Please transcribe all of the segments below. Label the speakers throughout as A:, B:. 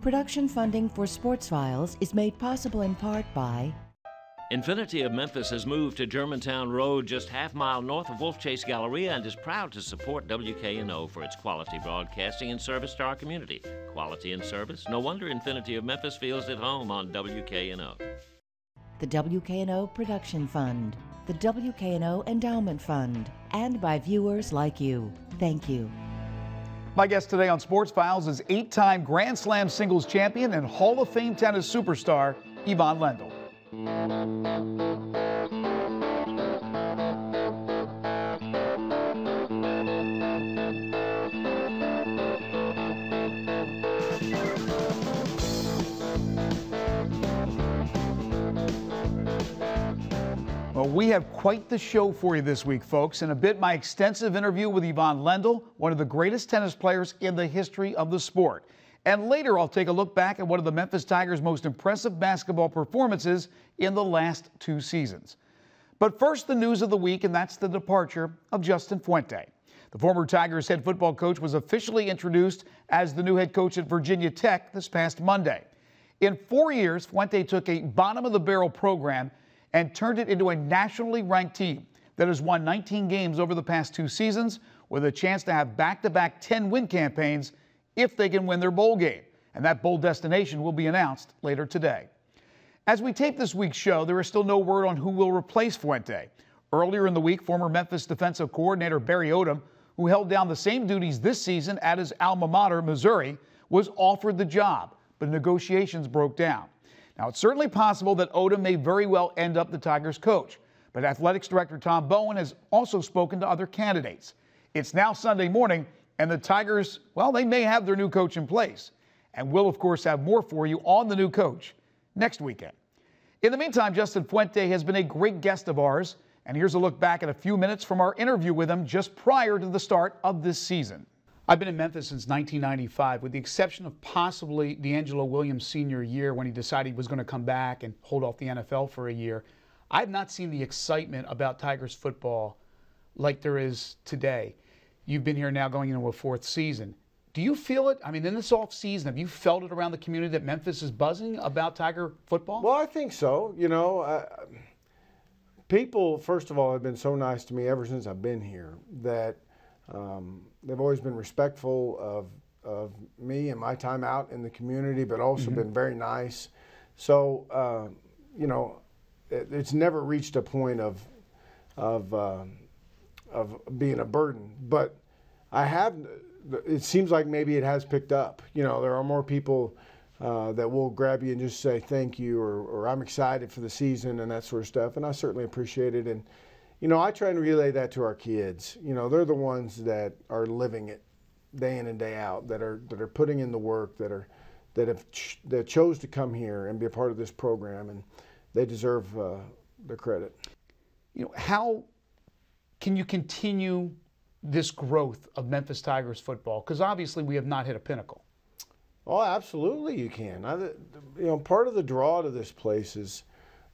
A: Production funding for Sports Files is made possible in part by
B: Infinity of Memphis has moved to Germantown Road, just half-mile north of Wolf Chase Galleria, and is proud to support WKNO for its quality broadcasting and service to our community. Quality and service? No wonder Infinity of Memphis feels at home on WKNO.
A: the WKNO Production Fund, the WKNO Endowment Fund, and by viewers like you. Thank you.
C: My guest today on Sports Files is 8-time Grand Slam singles champion and Hall of Fame tennis superstar Ivan Lendl. Well, we have quite the show for you this week, folks. In a bit, my extensive interview with Ivan Lendl, one of the greatest tennis players in the history of the sport. And later, I'll take a look back at one of the Memphis Tigers' most impressive basketball performances in the last 2 seasons. But first, the news of the week, and that's the departure of Justin Fuente. The former Tigers head football coach was officially introduced as the new head coach at Virginia Tech this past Monday. In 4 years, Fuente took a bottom-of-the-barrel program and turned it into a nationally ranked team that has won 19 games over the past 2 seasons, with a chance to have back-to-back 10-win campaigns if they can win their bowl game. And that bowl destination will be announced later today. As we tape this week's show, there is still no word on who will replace Fuente. Earlier in the week, former Memphis defensive coordinator Barry Odom, who held down the same duties this season at his alma mater, Missouri, was offered the job, but negotiations broke down. Now, it's certainly possible that Odom may very well end up the Tigers coach, but Athletics Director Tom Bowen has also spoken to other candidates. It's now Sunday morning, and the Tigers, well, they may have their new coach in place. And we'll, of course, have more for you on the new coach next weekend. In the meantime, Justin Fuente has been a great guest of ours, and here's a look back at a few minutes from our interview with him just prior to the start of this season. I've been in Memphis since 1995, with the exception of possibly DeAngelo Williams' senior year when he decided he was going to come back and hold off the NFL for a year. I've not seen the excitement about Tigers football like there is today. You've been here now going into a 4th season. Do you feel it? I mean, in this off season, have you felt it around the community that Memphis is buzzing about Tiger football?
D: Well, I think so. You know, people, first of all, have been so nice to me ever since I've been here that they've always been respectful of me and my time out in the community, but also been very nice. So, you know, it's never reached a point of being a burden. But it seems like maybe it has picked up. You know, there are more people that will grab you and just say thank you, or I'm excited for the season and that sort of stuff, and I certainly appreciate it. And you know, I try and relay that to our kids. You know, they're the ones that are living it day in and day out, that are putting in the work, that chose to come here and be a part of this program, and they deserve the credit.
C: You know, how can you continue this growth of Memphis Tigers football? Because obviously we have not hit a pinnacle.
D: Oh, absolutely you can. You know, part of the draw to this place is,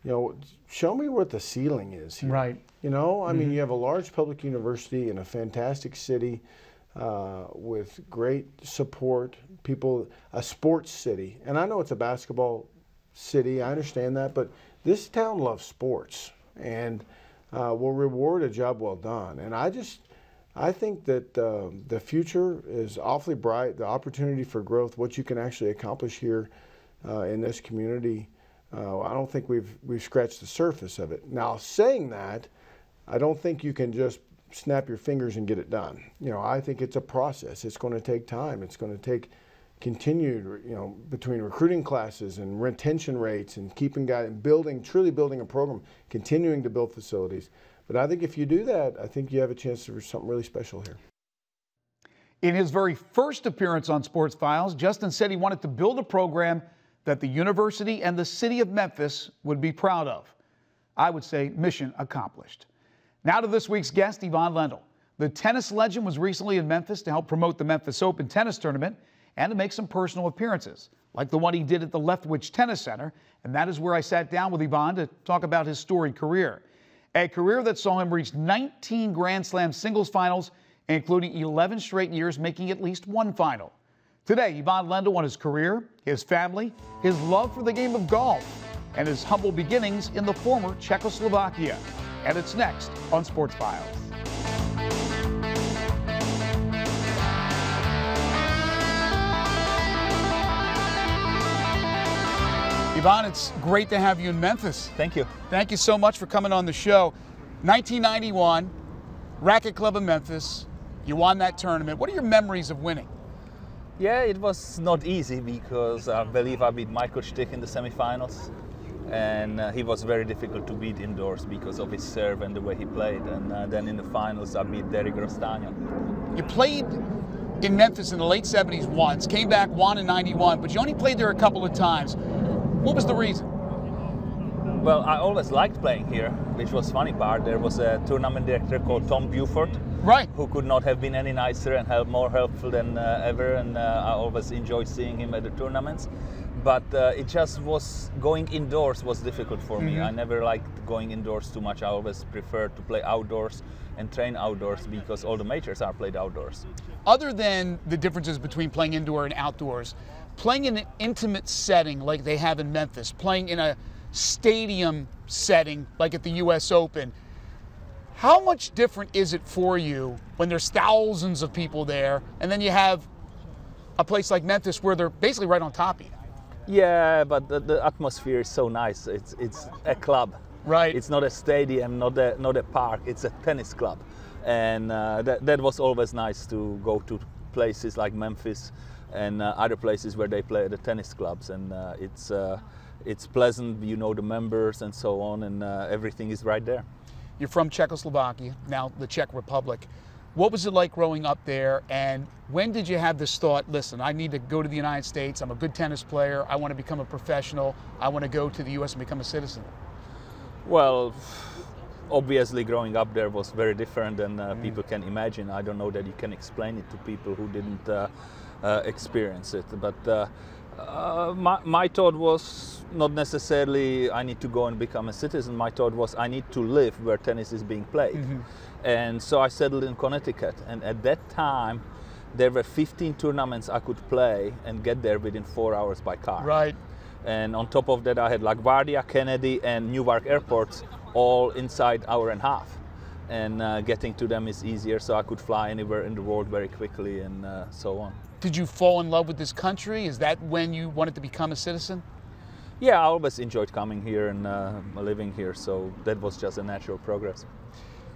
D: you know, show me what the ceiling is here.
C: Right.
D: You know, I mean, you have a large public university in a fantastic city with great support, people, a sports city. And I know it's a basketball city, I understand that, but this town loves sports and will reward a job well done. And I think that the future is awfully bright, the opportunity for growth, what you can actually accomplish here in this community. I don't think we've scratched the surface of it. Now, saying that, I don't think you can just snap your fingers and get it done. You know, I think it's a process. It's going to take time. It's going to take continued, you know, between recruiting classes and retention rates and keeping guys and truly building a program, continuing to build facilities. But I think if you do that, I think you have a chance for something really special here.
C: In his very first appearance on Sports Files, Justin said he wanted to build a program that the university and the city of Memphis would be proud of. I would say mission accomplished. Now to this week's guest, Ivan Lendl. The tennis legend was recently in Memphis to help promote the Memphis Open tennis tournament and to make some personal appearances, like the one he did at the Leftwich Tennis Center, and that is where I sat down with Ivan to talk about his storied career. A career that saw him reach 19 Grand Slam singles finals, including 11 straight years making at least one final. Today, Ivan Lendl on his career, his family, his love for the game of golf, and his humble beginnings in the former Czechoslovakia. And it's next on Sports Files. Ivan, it's great to have you in Memphis.
E: Thank you.
C: Thank you so much for coming on the show. 1991, Racquet Club of Memphis. You won that tournament. What are your memories of winning?
E: Yeah, it was not easy because I believe I beat Michael Stich in the semifinals. And he was very difficult to beat indoors because of his serve and the way he played. And then in the finals, I beat Derek Rostagno.
C: You played in Memphis in the late 70s once, came back, won in 91, but you only played there a couple of times. What was the reason?
E: Well, I always liked playing here, which was funny part. There was a tournament director called Tom Buford,
C: right,
E: who could not have been any nicer and more helpful than ever, and I always enjoyed seeing him at the tournaments. But it just was, going indoors was difficult for me. I never liked going indoors too much. I always preferred to play outdoors and train outdoors because all the majors are played outdoors.
C: Other than the differences between playing indoor and outdoors, playing in an intimate setting like they have in Memphis, playing in a stadium setting like at the US Open, how much different is it for you when there's thousands of people there and then you have a place like Memphis where they're basically right on top of you?
E: Yeah, but the atmosphere is so nice. It's a club.
C: Right.
E: It's not a stadium, not a park. It's a tennis club. And that was always nice to go to places like Memphis and other places where they play at the tennis clubs. And it's pleasant, you know the members and so on, and everything is right there.
C: You're from Czechoslovakia, now the Czech Republic. What was it like growing up there, and when did you have this thought, listen, I need to go to the United States, I'm a good tennis player, I want to become a professional, I want to go to the US and become a citizen?
E: Well, obviously growing up there was very different than people can imagine. I don't know that you can explain it to people who didn't experience it, but my thought was not necessarily I need to go and become a citizen. My thought was I need to live where tennis is being played. And so I settled in Connecticut, and at that time there were 15 tournaments I could play and get there within 4 hours by car.
C: Right.
E: And on top of that I had LaGuardia, Kennedy and Newark airports all inside hour and a half. And getting to them is easier, so I could fly anywhere in the world very quickly and so on.
C: Did you fall in love with this country? Is that when you wanted to become a citizen?
E: Yeah, I always enjoyed coming here and living here, so that was just a natural progress.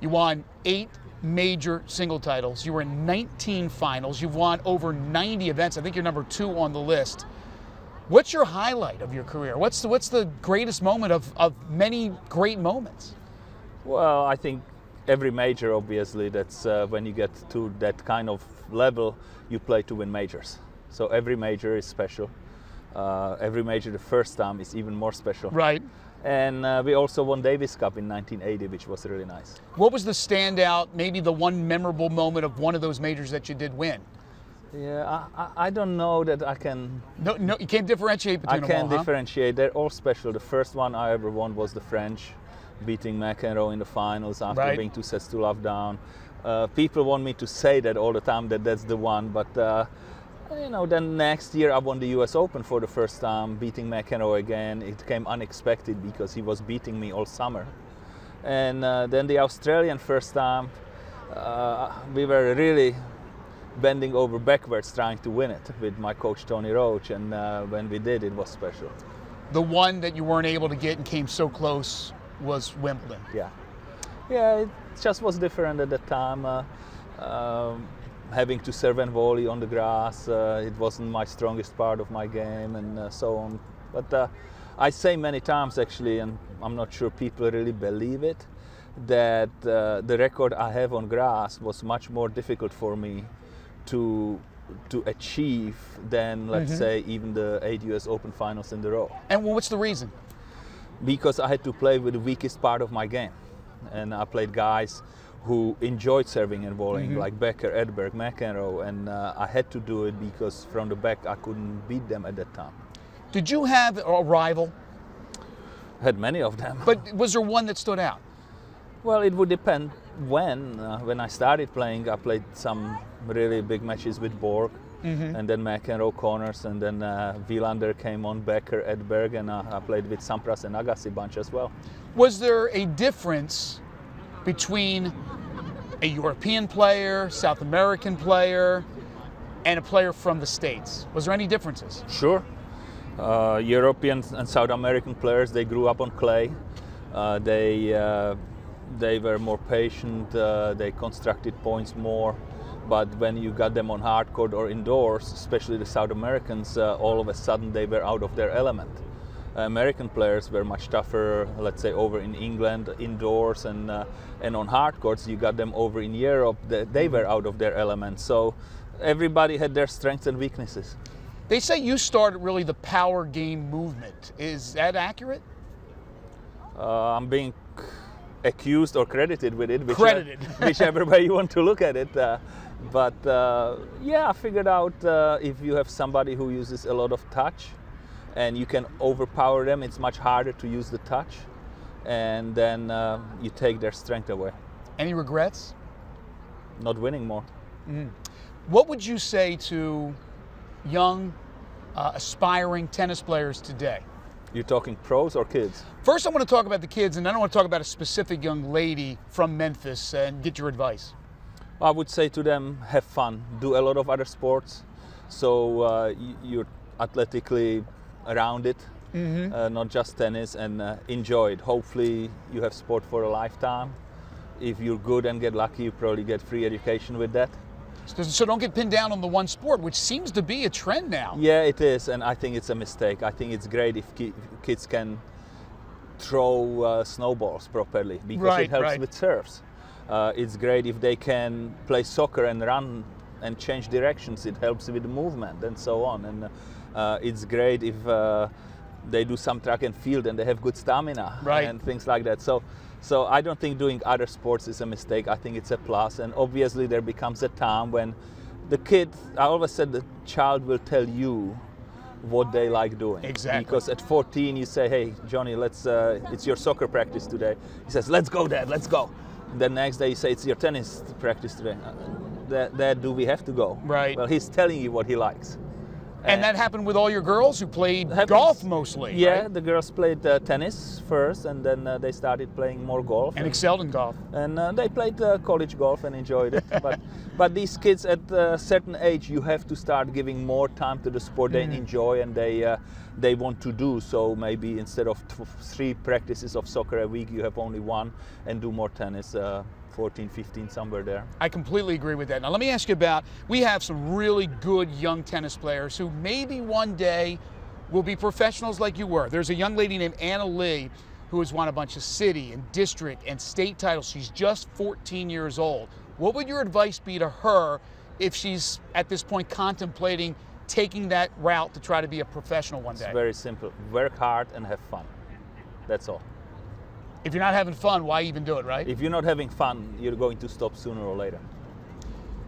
C: You won 8 major single titles. You were in 19 finals. You've won over 90 events. I think you're number 2 on the list. What's your highlight of your career? What's the greatest moment of many great moments?
E: Well, I think every major, obviously, that's when you get to that kind of level, you play to win majors. So every major is special. Every major the first time is even more special.
C: Right.
E: And we also won Davis Cup in 1980, which was really nice.
C: What was the standout, maybe the one memorable moment of one of those majors that you did win?
E: Yeah, I don't know that I can...
C: No, you can't differentiate between them all,
E: I can't differentiate. They're all special. The first one I ever won was the French, beating McEnroe in the finals after being 2 sets to love down. People want me to say that all the time, that that's the one, but you know, then next year I won the US Open for the first time, beating McEnroe again. It came unexpected because he was beating me all summer. And then the Australian first time, we were really bending over backwards trying to win it with my coach Tony Roach, and when we did, it was special.
C: The one that you weren't able to get and came so close was Wimbledon.
E: Yeah, it just was different at that time. Having to serve and volley on the grass, it wasn't my strongest part of my game, and so on. But I say many times actually, and I'm not sure people really believe it, that the record I have on grass was much more difficult for me to achieve than, let's say, even the 8 US Open finals in a row.
C: And what's the reason?
E: Because I had to play with the weakest part of my game. And I played guys who enjoyed serving and volleying, like Becker, Edberg, McEnroe, and I had to do it because from the back I couldn't beat them at that time.
C: Did you have a rival?
E: I had many of them.
C: But was there one that stood out?
E: Well, it would depend when. When I started playing, I played some really big matches with Borg, and then McEnroe corners, and then Wilander came on, Becker, Edberg, and I played with Sampras and Agassi bunch as well.
C: Was there a difference between a European player, South American player, and a player from the States? Was there any differences?
E: Sure. European and South American players, they grew up on clay. They were more patient, they constructed points more, but when you got them on hard court or indoors, especially the South Americans, all of a sudden they were out of their element. American players were much tougher, let's say over in England, indoors, and on hard courts you got them over in Europe, they were out of their element. So everybody had their strengths and weaknesses.
C: They say you started really the power game movement. Is that accurate?
E: I'm being accused or credited with it,
C: Whichever
E: way you want to look at it. But yeah, I figured out if you have somebody who uses a lot of touch and you can overpower them, it's much harder to use the touch, and then you take their strength away.
C: Any regrets?
E: Not winning more.
C: What would you say to young, aspiring tennis players today?
E: You're talking pros or kids?
C: First, I want to talk about the kids, and then I want to talk about a specific young lady from Memphis and get your advice.
E: I would say to them, have fun, do a lot of other sports, so you're athletically around it, not just tennis, and enjoy it. Hopefully you have sport for a lifetime. If you're good and get lucky, you probably get free education with that.
C: So don't get pinned down on the one sport, which seems to be a trend now.
E: Yeah, it is, and I think it's a mistake. I think it's great if kids can throw snowballs properly, because it helps with serves. It's great if they can play soccer and run and change directions. It helps with the movement and so on. And it's great if they do some track and field and they have good stamina and things like that. So I don't think doing other sports is a mistake. I think it's a plus. And obviously there becomes a time when the kid, I always said the child will tell you what they like doing.
C: Exactly.
E: Because at 14 you say, hey, Johnny, it's your soccer practice today. He says, let's go, Dad, let's go. The next day you say, it's your tennis practice today. Dad, do we have to go?
C: Right.
E: Well, he's telling you what he likes.
C: And that happened with all your girls who played golf mostly.
E: Yeah,
C: right?
E: The girls played tennis first, and then they started playing more golf.
C: And excelled in golf.
E: And they played college golf and enjoyed it. But these kids at a certain age, you have to start giving more time to the sport they enjoy and they want to do. So maybe instead of 3 practices of soccer a week, you have only 1, and do more tennis. 14, 15, somewhere there.
C: I completely agree with that. Now let me ask you about, we have some really good young tennis players who maybe one day will be professionals like you were. There's a young lady named Anna Lee who has won a bunch of city and district and state titles. She's just 14 years old. What would your advice be to her if she's at this point contemplating taking that route to try to be a professional one day?
E: It's very simple. Work hard and have fun. That's all.
C: If you're not having fun, why even do it, right?
E: If you're not having fun, you're going to stop sooner or later.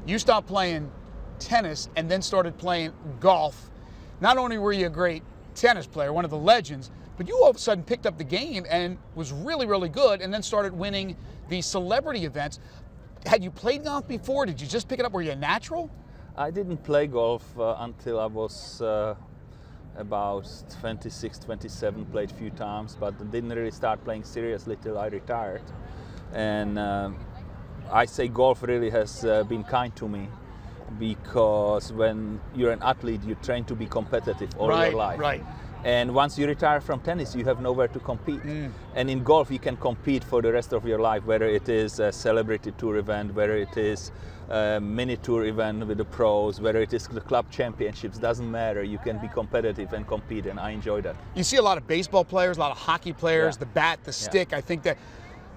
C: You stopped playing tennis and then started playing golf. Not only were you a great tennis player, one of the legends, but you all of a sudden picked up the game and was really, really good, and then started winning these celebrity events. Had you played golf before? Did you just pick it up? Were you a natural?
E: I didn't play golf until I was about 26, 27, played a few times, but didn't really start playing seriously till I retired. And I say golf really has been kind to me, because when you're an athlete, you train to be competitive all your life.
C: Right.
E: And once you retire from tennis, you have nowhere to compete. And in golf, you can compete for the rest of your life, whether it is a celebrity tour event, whether it is a mini tour event with the pros, whether it is the club championships, doesn't matter. You can be competitive and compete, and I enjoy that.
C: You see a lot of baseball players, a lot of hockey players, the bat, the stick. I think that,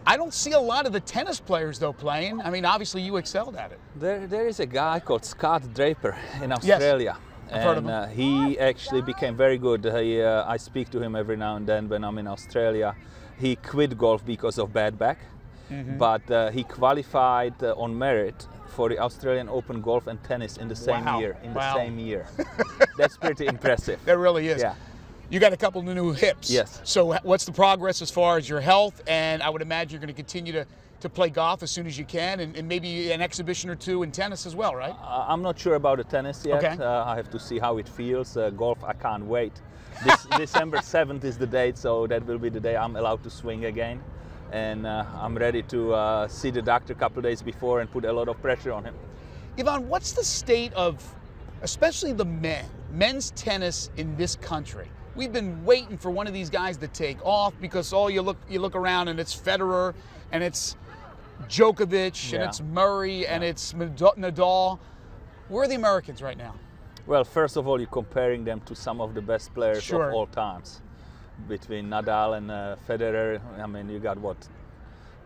C: I don't see a lot of the tennis players though playing. I mean, obviously you excelled at it.
E: There is a guy called Scott Draper in Australia.
C: Yes. I've heard of him.
E: He actually became very good. I speak to him every now and then when I'm in Australia. He quit golf because of bad back, but he qualified on merit for the Australian Open golf and tennis in the same year. The same year. That's pretty impressive.
C: That really is.
E: Yeah.
C: You got a couple of new hips.
E: Yes.
C: So what's the progress as far as your health? And I would imagine you're going to continue to play golf as soon as you can, and maybe an exhibition or two in tennis as well, right?
E: I'm not sure about the tennis yet.
C: Okay.
E: I have to see how it feels. Golf, I can't wait. December 7th is the date, so that will be the day I'm allowed to swing again. And I'm ready to see the doctor a couple of days before and put a lot of pressure on him.
C: Ivan, what's the state of, especially the men's tennis in this country? We've been waiting for one of these guys to take off because you look around and it's Federer and it's Djokovic and it's Murray and it's Nadal. Where are the Americans right now?
E: Well, first of all, you're comparing them to some of the best players of all times. Between Nadal and Federer, I mean, you got what,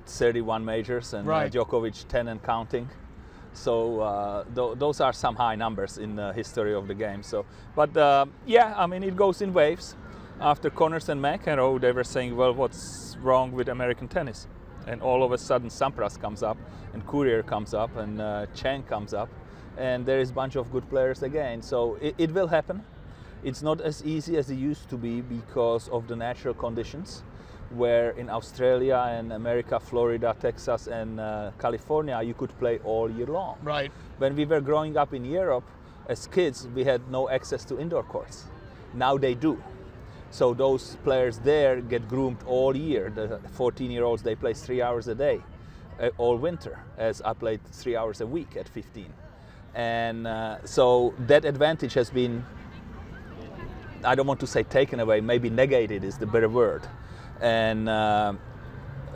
E: 31 majors, and Djokovic 10 and counting. So those are some high numbers in the history of the game. So, but yeah, I mean, it goes in waves. After Connors and McEnroe, they were saying, well, what's wrong with American tennis? And all of a sudden, Sampras comes up, and Courier comes up, and Chang comes up, and there is a bunch of good players again. So it will happen. It's not as easy as it used to be because of the natural conditions, where in Australia and America, Florida, Texas, and California, you could play all year long.
C: Right.
E: When we were growing up in Europe, as kids, we had no access to indoor courts. Now they do. So those players there get groomed all year. The 14-year-olds, they play 3 hours a day all winter, as I played 3 hours a week at 15. And so that advantage has been, I don't want to say taken away, maybe negated is the better word. And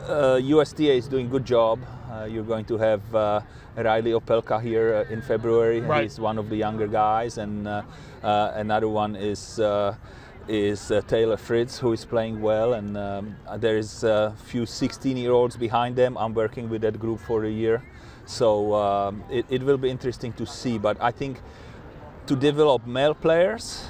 E: USTA is doing a good job. You're going to have Riley Opelka here in February.
C: Right.
E: He's one of the younger guys, and another one is Taylor Fritz, who is playing well, and there is a few 16-year-olds behind them. I'm working with that group for a year, so it will be interesting to see. But I think to develop male players,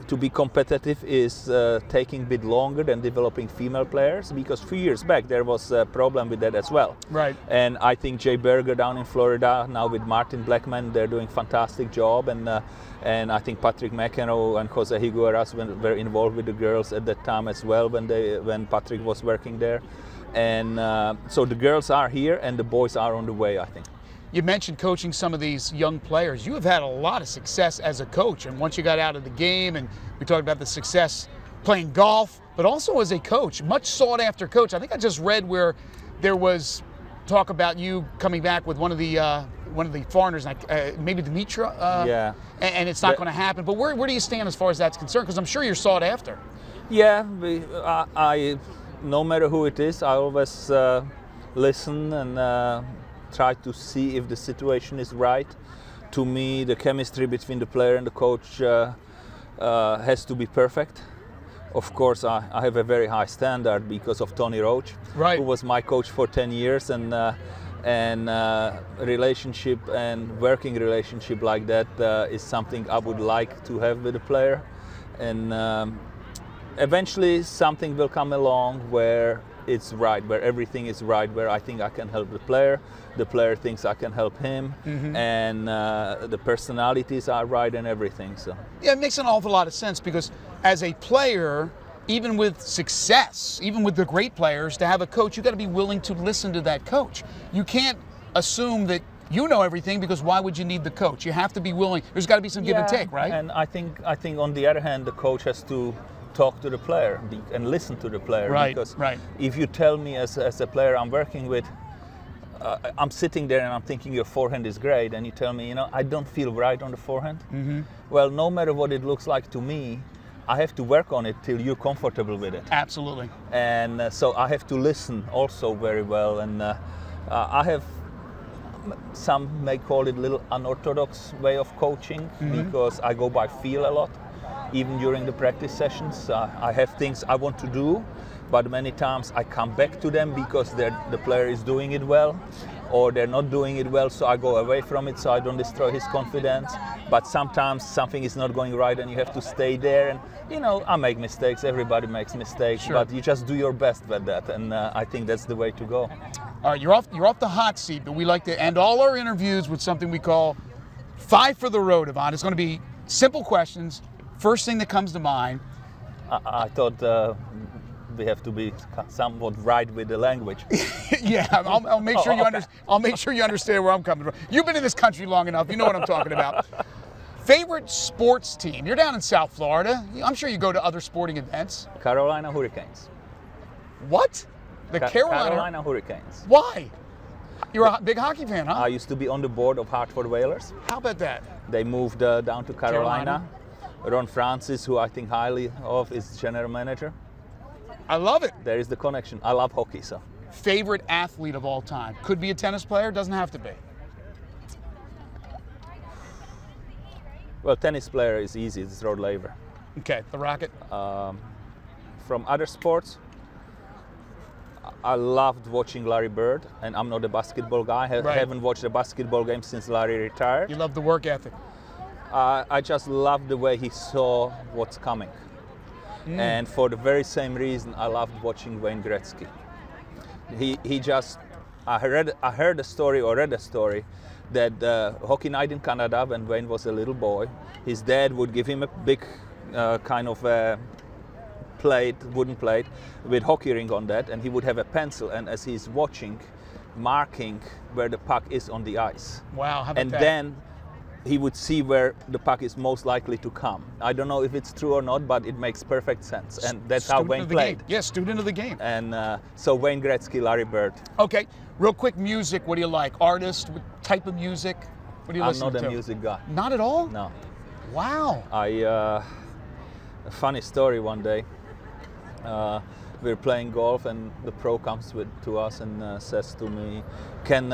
E: to be competitive, is taking a bit longer than developing female players, because a few years back there was a problem with that as well.
C: Right.
E: And I think Jay Berger down in Florida, now with Martin Blackman, they're doing a fantastic job. And I think Patrick McEnroe and Jose Higueras were involved with the girls at that time as well when Patrick was working there. And so the girls are here and the boys are on the way, I think.
C: You mentioned coaching some of these young players. You have had a lot of success as a coach, and once you got out of the game, and we talked about the success playing golf, but also as a coach, much sought after coach. I think I just read where there was talk about you coming back with one of the foreigners, maybe Dimitra.
E: Yeah.
C: And it's not going to happen. But where do you stand as far as that's concerned? Because I'm sure you're sought after.
E: Yeah, I no matter who it is, I always listen and try to see if the situation is right. To me, the chemistry between the player and the coach has to be perfect. Of course, I have a very high standard because of Tony Roach,
C: right,
E: who was my coach for 10 years, and relationship and working relationship like that is something I would like to have with a player. And eventually something will come along where it's right, where everything is right, where I think I can help the player thinks I can help him, and the personalities are right and everything. So
C: yeah, it makes an awful lot of sense, because as a player, even with success, even with the great players, to have a coach, you got to be willing to listen to that coach. You can't assume that you know everything, because why would you need the coach? You have to be willing. There's got to be some give and take, right?
E: And I think on the other hand, the coach has to talk to the player and listen to the player.
C: Right,
E: because
C: right.
E: If you tell me as a player I'm working with, I'm sitting there and I'm thinking your forehand is great, and you tell me, I don't feel right on the forehand. Well, no matter what it looks like to me, I have to work on it till you're comfortable with it.
C: Absolutely.
E: And so I have to listen also very well. And I have, some may call it a little unorthodox way of coaching, because I go by feel a lot. Even during the practice sessions, I have things I want to do, but many times I come back to them because the player is doing it well, or they're not doing it well, so I go away from it so I don't destroy his confidence. But sometimes something is not going right and you have to stay there, and I make mistakes, everybody makes mistakes,
C: sure,
E: but you just do your best with that, and I think that's the way to go.
C: All right, you're off the hot seat, but we like to end all our interviews with something we call 5 for the Road, Ivan. It's going to be simple questions. First thing that comes to mind.
E: I thought we have to be somewhat right with the language.
C: Yeah, I'll make sure I'll make sure you understand where I'm coming from. You've been in this country long enough. You know what I'm talking about. Favorite sports team? You're down in South Florida. I'm sure you go to other sporting events.
E: Carolina Hurricanes.
C: What? The
E: Carolina Hurricanes.
C: Why? You're a big hockey fan, huh?
E: I used to be on the board of Hartford Whalers.
C: How about that?
E: They moved down to Carolina. Ron Francis, who I think highly of, is general manager.
C: I love it.
E: There is the connection. I love hockey, so.
C: Favorite athlete of all time? Could be a tennis player, doesn't have to be.
E: Well, tennis player is easy. It's Rod Laver.
C: Okay, the Rocket.
E: From other sports, I loved watching Larry Bird, and I'm not a basketball guy. I haven't watched a basketball game since Larry retired.
C: You love the work ethic.
E: I just love the way he saw what's coming. And for the very same reason, I loved watching Wayne Gretzky. He just, I heard a story or read a story that hockey night in Canada, when Wayne was a little boy, his dad would give him a big kind of plate, wooden plate, with hockey ring on that, and he would have a pencil, and as he's watching, marking where the puck is on the ice.
C: Wow, how about
E: and
C: that?
E: then he would see where the puck is most likely to come. I don't know if it's true or not, but it makes perfect sense, and that's how Wayne played.
C: Yeah, student of the game.
E: And so Wayne Gretzky, Larry Bird.
C: Okay, real quick, music. What do you like? Artist? What type of music? What do you listen to?
E: I'm not a music guy.
C: Not at all?
E: No.
C: Wow.
E: A funny story one day. We were playing golf, and the pro comes to us and says to me, "Can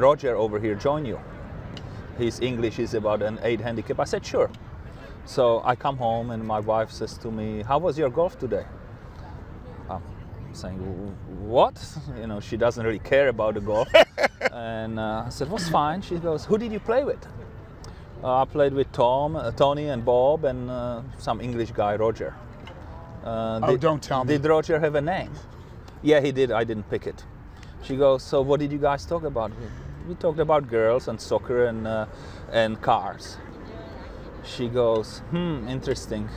E: Roger over here join you? His English is about an 8 handicap." I said, "Sure." So I come home, and my wife says to me, "How was your golf today?" I'm saying, "What?" You know, she doesn't really care about the golf. And I said, "It was fine." She goes, "Who did you play with?" I played with Tony and Bob, and some English guy, Roger.
C: Don't tell me.
E: Did Roger have a name? Yeah, he did. I didn't pick it. She goes, "So what did you guys talk about?" We talked about girls and soccer and cars. She goes, interesting.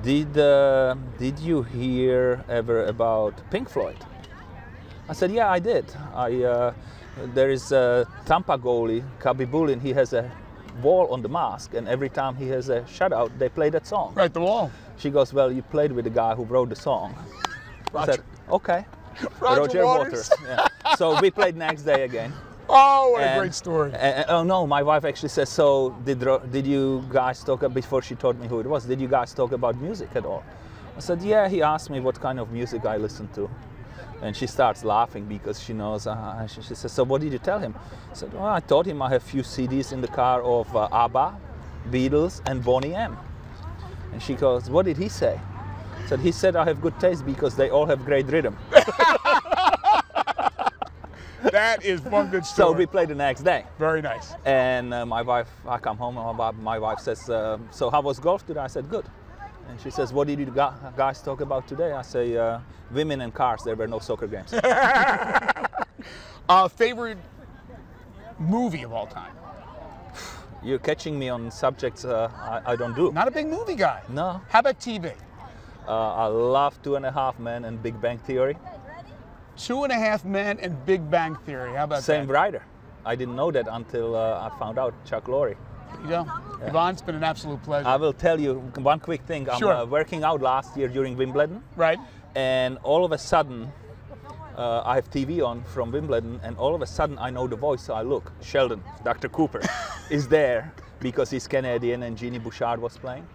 E: Did you hear ever about Pink Floyd? I said, "Yeah, I did. There is a Tampa goalie, Cubby Bullin. He has a wall on the mask, and every time he has a shutout, they play that song."
C: Right, the wall.
E: She goes, "Well, you played with the guy who wrote the song." I said, "Okay."
C: Roger Waters.
E: Yeah. So we played next day again.
C: Oh, what a great story.
E: Oh no, my wife actually says, "So did you guys talk about," before she told me who it was, "did you guys talk about music at all?" I said, "Yeah, he asked me what kind of music I listen to." And she starts laughing because she knows. She says, "So what did you tell him?" I said, "Well, I told him I have a few CDs in the car of ABBA, Beatles, and Boney M." And she goes, "What did he say?" I said, "He said I have good taste because they all have great rhythm."
C: That is one good story.
E: So we played the next day.
C: Very nice.
E: And my wife, I come home and my wife says, "So how was golf today?" I said, "Good." And she says, "What did you guys talk about today?" I say, "Women and cars. There were no soccer games."
C: Favorite movie of all time?
E: You're catching me on subjects I don't do.
C: Not a big movie guy.
E: No.
C: How about TV?
E: I love 2.5 Men and Big Bang Theory.
C: 2.5 Men and Big Bang Theory. How about
E: Same
C: that?
E: writer. I didn't know that until I found out, Chuck Lorre.
C: You know, yeah. Yvonne, it's been an absolute pleasure.
E: I will tell you one quick thing.
C: Sure.
E: I'm working out last year during Wimbledon.
C: Right.
E: And all of a sudden, I have TV on from Wimbledon, and all of a sudden I know the voice, so I look. Sheldon, Dr. Cooper, is there because he's Canadian and Jeannie Bouchard was playing.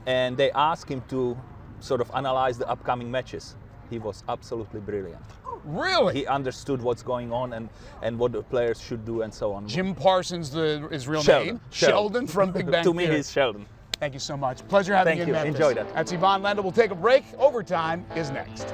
E: And they asked him to sort of analyze the upcoming matches. He was absolutely brilliant.
C: Really?
E: He understood what's going on and what the players should do and so on.
C: Jim Parsons, his real
E: Sheldon.
C: name. Sheldon from Big Bang
E: To
C: Theory.
E: me, he's Sheldon.
C: Thank you so much. Pleasure having
E: Thank
C: you in
E: you.
C: Memphis.
E: Enjoyed it.
C: That's Yvonne Lendl. We'll take a break. Overtime is next.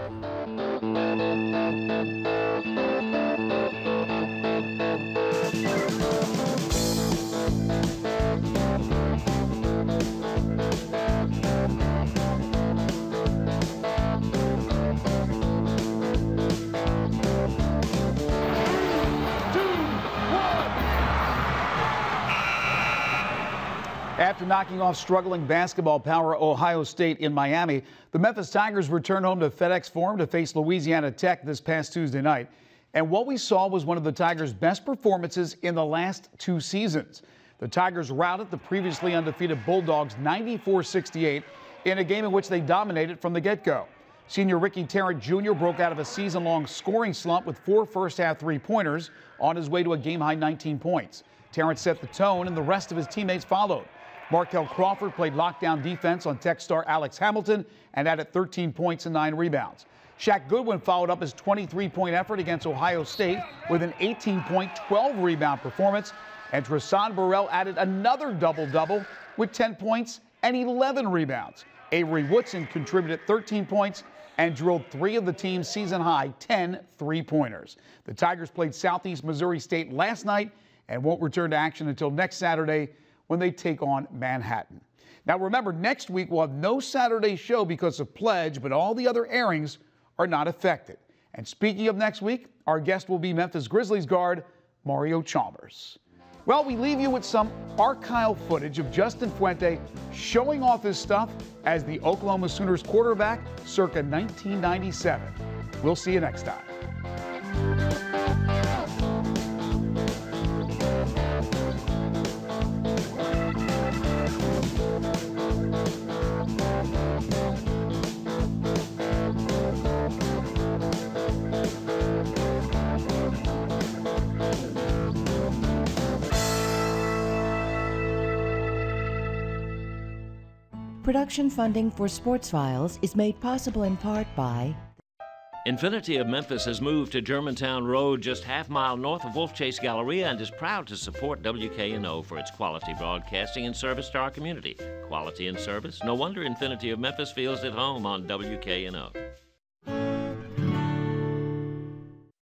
C: After After knocking off struggling basketball power Ohio State in Miami, the Memphis Tigers returned home to FedEx Forum to face Louisiana Tech this past Tuesday night. And what we saw was one of the Tigers' best performances in the last 2 seasons. The Tigers routed the previously undefeated Bulldogs 94-68 in a game in which they dominated from the get-go. Senior Ricky Tarrant Jr. broke out of a season-long scoring slump with 4 first-half three-pointers on his way to a game-high 19 points. Tarrant set the tone, and the rest of his teammates followed. Markel Crawford played lockdown defense on Tech star Alex Hamilton and added 13 points and 9 rebounds. Shaq Goodwin followed up his 23-point effort against Ohio State with an 18-point, 12-rebound performance, and Tristan Burrell added another double-double with 10 points and 11 rebounds. Avery Woodson contributed 13 points and drilled 3 of the team's season-high 10 three-pointers. The Tigers played Southeast Missouri State last night and won't return to action until next Saturday when they take on Manhattan. Now remember, next week we'll have no Saturday show because of Pledge, but all the other airings are not affected. And speaking of next week, our guest will be Memphis Grizzlies guard Mario Chalmers. Well, we leave you with some archival footage of Justin Fuente showing off his stuff as the Oklahoma Sooners quarterback circa 1997. We'll see you next time.
A: Production funding for Sports Files is made possible in part by
B: Infiniti of Memphis has moved to Germantown Road, just half-mile north of Wolf Chase Galleria, and is proud to support WKNO for its quality broadcasting and service to our community. Quality and service? No wonder Infiniti of Memphis feels at home on WKNO.